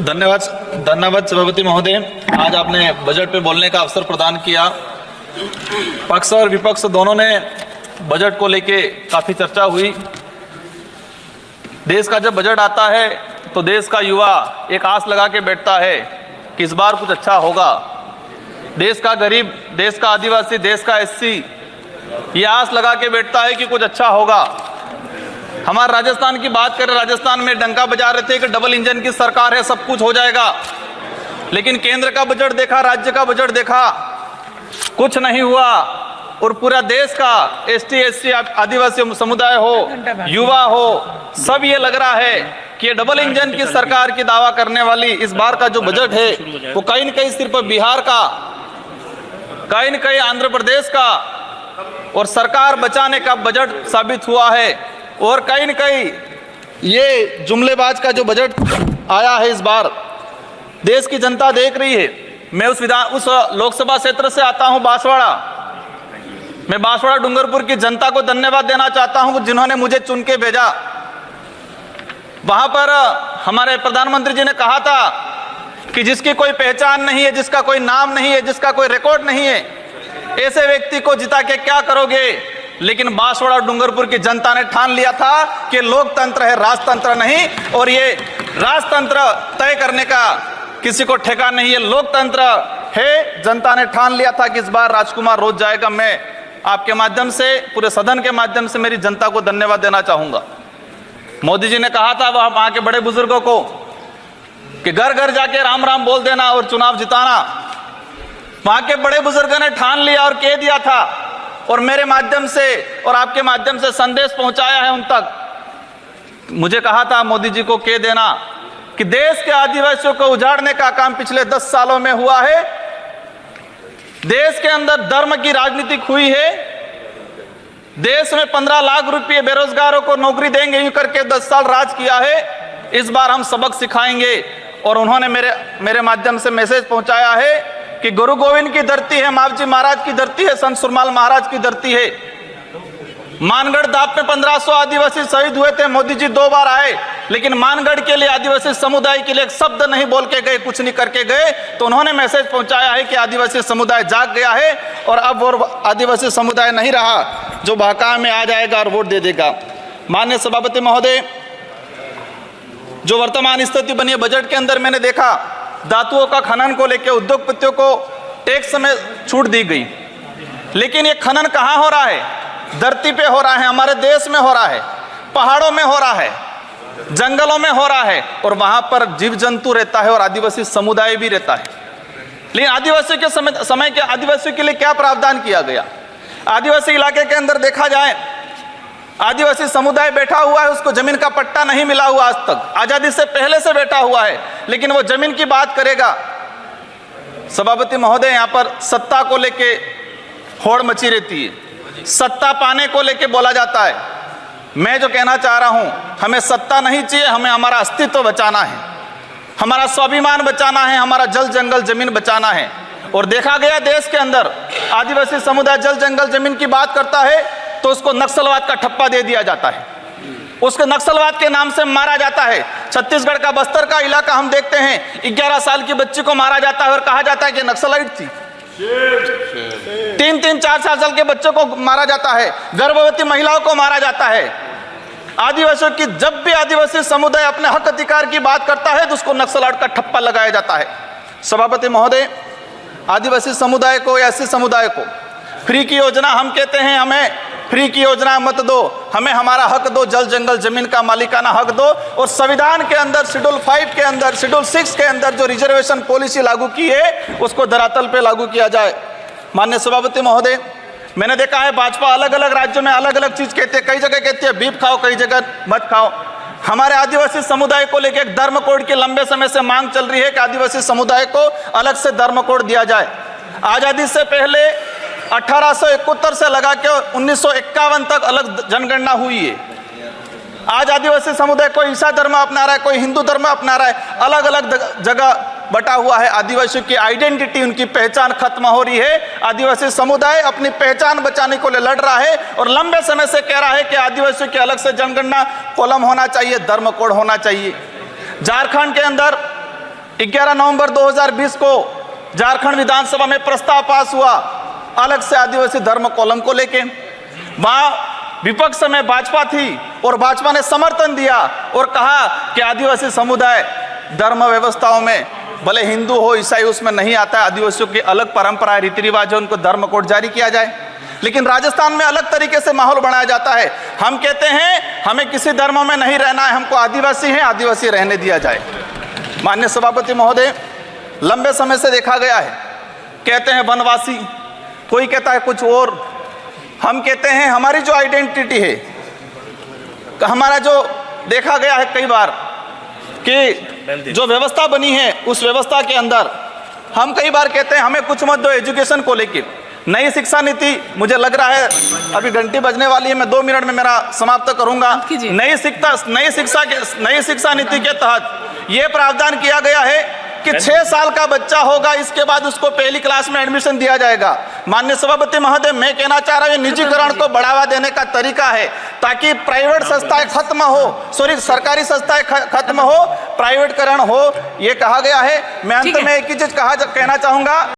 धन्यवाद सभापति महोदय। आज आपने बजट पे बोलने का अवसर प्रदान किया। पक्ष और विपक्ष दोनों ने बजट को लेके काफ़ी चर्चा हुई। देश का जब बजट आता है तो देश का युवा एक आस लगा के बैठता है कि इस बार कुछ अच्छा होगा। देश का गरीब, देश का आदिवासी, देश का एससी ये आस लगा के बैठता है कि कुछ अच्छा होगा। हमारे राजस्थान की बात करें, राजस्थान में डंका बजा रहे थे कि डबल इंजन की सरकार है, सब कुछ हो जाएगा। लेकिन केंद्र का बजट देखा, राज्य का बजट देखा, कुछ नहीं हुआ। और पूरा देश का एसटी, एससी, आदिवासी समुदाय हो, युवा हो, सब ये लग रहा है कि ये डबल इंजन की सरकार की दावा करने वाली इस बार का जो बजट है वो कहीं न कहीं सिर्फ बिहार का, कहीं न कहीं आंध्र प्रदेश का और सरकार बचाने का बजट साबित हुआ है। और कहीं न कहीं ये जुमलेबाज का जो बजट आया है इस बार, देश की जनता देख रही है। मैं उस लोकसभा क्षेत्र से आता हूं, बांसवाड़ा। मैं बांसवाड़ा डूंगरपुर की जनता को धन्यवाद देना चाहता हूं जिन्होंने मुझे चुन के भेजा। वहां पर हमारे प्रधानमंत्री जी ने कहा था कि जिसकी कोई पहचान नहीं है, जिसका कोई नाम नहीं है, जिसका कोई रिकॉर्ड नहीं है, ऐसे व्यक्ति को जिता के क्या करोगे। लेकिन बांसवाड़ा डूंगरपुर की जनता ने ठान लिया था कि लोकतंत्र है, राजतंत्र नहीं। और ये राजतंत्र तय करने का किसी को ठेका नहीं है, लोकतंत्र है। जनता ने ठान लिया था कि इस बार राजकुमार रोज जाएगा। मैं आपके माध्यम से, पूरे सदन के माध्यम से मेरी जनता को धन्यवाद देना चाहूंगा। मोदी जी ने कहा था वहां के बड़े बुजुर्गों को कि घर घर जाके राम राम बोल देना और चुनाव जिताना। वहां के बड़े बुजुर्गों ने ठान लिया और कह दिया था, और मेरे माध्यम से और आपके माध्यम से संदेश पहुंचाया है उन तक। मुझे कहा था मोदी जी को कह देना कि देश के आदिवासियों को उजाड़ने का काम पिछले 10 सालों में हुआ है। देश के अंदर धर्म की राजनीति हुई है। देश में 15 लाख रुपए बेरोजगारों को नौकरी देंगे यूं करके 10 साल राज किया है। इस बार हम सबक सिखाएंगे। और उन्होंने मेरे माध्यम से मैसेज पहुंचाया है कि गुरु गोविंद की धरती है, मावजी महाराज की धरती है, संत सुरमाल महाराज की धरती है। मानगढ़ दाप में 1500 आदिवासी शहीद हुए थे। मोदी जी 2 बार आए, लेकिन मानगढ़ के लिए, आदिवासी समुदाय के लिए एक शब्द नहीं बोल के गए, कुछ नहीं करके गए। तो उन्होंने मैसेज पहुंचाया है कि आदिवासी समुदाय जाग गया है और अब वो आदिवासी समुदाय नहीं रहा जो बहका में आ जाएगा और वोट दे देगा। माननीय सभापति महोदय, जो वर्तमान स्थिति बनी है बजट के अंदर, मैंने देखा धातुओं का खनन को लेकर उद्योगपतियों को टैक्स में छूट दी गई। लेकिन ये खनन कहाँ हो रहा है? धरती पे हो रहा है, हमारे देश में हो रहा है, पहाड़ों में हो रहा है, जंगलों में हो रहा है। और वहां पर जीव जंतु रहता है और आदिवासी समुदाय भी रहता है। लेकिन आदिवासियों के समय के आदिवासियों के लिए क्या प्रावधान किया गया? आदिवासी इलाके के अंदर देखा जाए, आदिवासी समुदाय बैठा हुआ है, उसको जमीन का पट्टा नहीं मिला हुआ आज तक, आजादी से पहले से बैठा हुआ है। लेकिन वो जमीन की बात करेगा। सभापति महोदय, यहाँ पर सत्ता को लेके होड़ मची रहती है, सत्ता पाने को लेके बोला जाता है। मैं जो कहना चाह रहा हूं, हमें सत्ता नहीं चाहिए, हमें हमारा अस्तित्व बचाना है, हमारा स्वाभिमान बचाना है, हमारा जल जंगल जमीन बचाना है। और देखा गया देश के अंदर आदिवासी समुदाय जल जंगल जमीन की बात करता है तो उसको नक्सलवाद का ठप्पा दे दिया जाता है, उसको नक्सलवाद के नाम से मारा जाता है। छत्तीसगढ़ का बस्तर का इलाका हम देखते हैं, 11 साल की बच्ची को मारा जाता है और कहा जाता है कि नक्सलाइट थी। 3-3, 4-4 साल के बच्चों को मारा जाता है, गर्भवती महिलाओं को मारा जाता है। आदिवासियों की, जब भी आदिवासी समुदाय अपने हक अधिकार की बात करता है तो उसको नक्सलाइट का ठप्पा लगाया जाता है। सभापति महोदय, आदिवासी समुदाय को या एससी समुदाय को फ्री की योजना, हम कहते हैं हमें फ्री की योजना मत दो, हमें हमारा हक दो, जल जंगल जमीन का मालिकाना हक दो। और संविधान के अंदर शेड्यूल 5 के अंदर, शेड्यूल 6 के अंदर जो रिजर्वेशन पॉलिसी लागू की है उसको धरातल पे लागू किया जाए। माननीय सभापति महोदय, मैंने देखा है भाजपा अलग अलग राज्यों में अलग अलग चीज कहते हैं। कई जगह कहती है बीफ खाओ, कई जगह मत खाओ। हमारे आदिवासी समुदाय को लेकर एक धर्म कोड की लंबे समय से मांग चल रही है कि आदिवासी समुदाय को अलग से धर्म कोड दिया जाए। आजादी से पहले 1871 से लगा के 1951 तक अलग जनगणना हुई है। आज आदिवासी समुदाय कोई ईसाई धर्म अपना रहा है, कोई हिंदू धर्म अपना रहा है, अलग अलग जगह बटा हुआ है। आदिवासियों की आइडेंटिटी, उनकी पहचान खत्म हो रही है। आदिवासी समुदाय अपनी पहचान बचाने को लिए लड़ रहा है और लंबे समय से कह रहा है कि आदिवासियों की अलग से जनगणना कॉलम होना चाहिए, धर्म कोड होना चाहिए। झारखंड के अंदर 11 नवंबर 2020 को झारखंड विधानसभा में प्रस्ताव पास हुआ अलग से आदिवासी धर्म कॉलम को लेके। वहां विपक्ष में भाजपा थी और भाजपा ने समर्थन दिया और कहा कि आदिवासी समुदाय धर्म व्यवस्थाओं में भले हिंदू हो ईसाई उसमें नहीं आता है, आदिवासियों की अलग परंपरा रीति रिवाज है, उनको धर्म कोड जारी किया जाए। लेकिन राजस्थान में अलग तरीके से माहौल बनाया जाता है। हम कहते हैं हमें किसी धर्म में नहीं रहना है, हमको आदिवासी है, आदिवासी रहने दिया जाए। माननीय सभापति महोदय, लंबे समय से देखा गया है, कहते हैं वनवासी, कोई कहता है कुछ और। हम कहते हैं हमारी जो आइडेंटिटी है, हमारा जो देखा गया है कई बार कि जो व्यवस्था बनी है उस व्यवस्था के अंदर हम कई बार कहते हैं हमें कुछ मत दो एजुकेशन को लेके। नई शिक्षा नीति, मुझे लग रहा है अभी घंटी बजने वाली है, मैं 2 मिनट में मेरा समाप्त करूंगा। नई शिक्षा नीति के तहत ये प्रावधान किया गया है कि 6 साल का बच्चा होगा इसके बाद उसको पहली क्लास में एडमिशन दिया जाएगा। माननीय सभापति महोदय, मैं कहना चाह रहा हूं निजीकरण को बढ़ावा देने का तरीका है ताकि प्राइवेट संस्थाएं खत्म हो, सरकारी संस्थाएं खत्म हो, प्राइवेटकरण हो, ये कहा गया है। मैं अंत में एक ही चीज कहना चाहूंगा।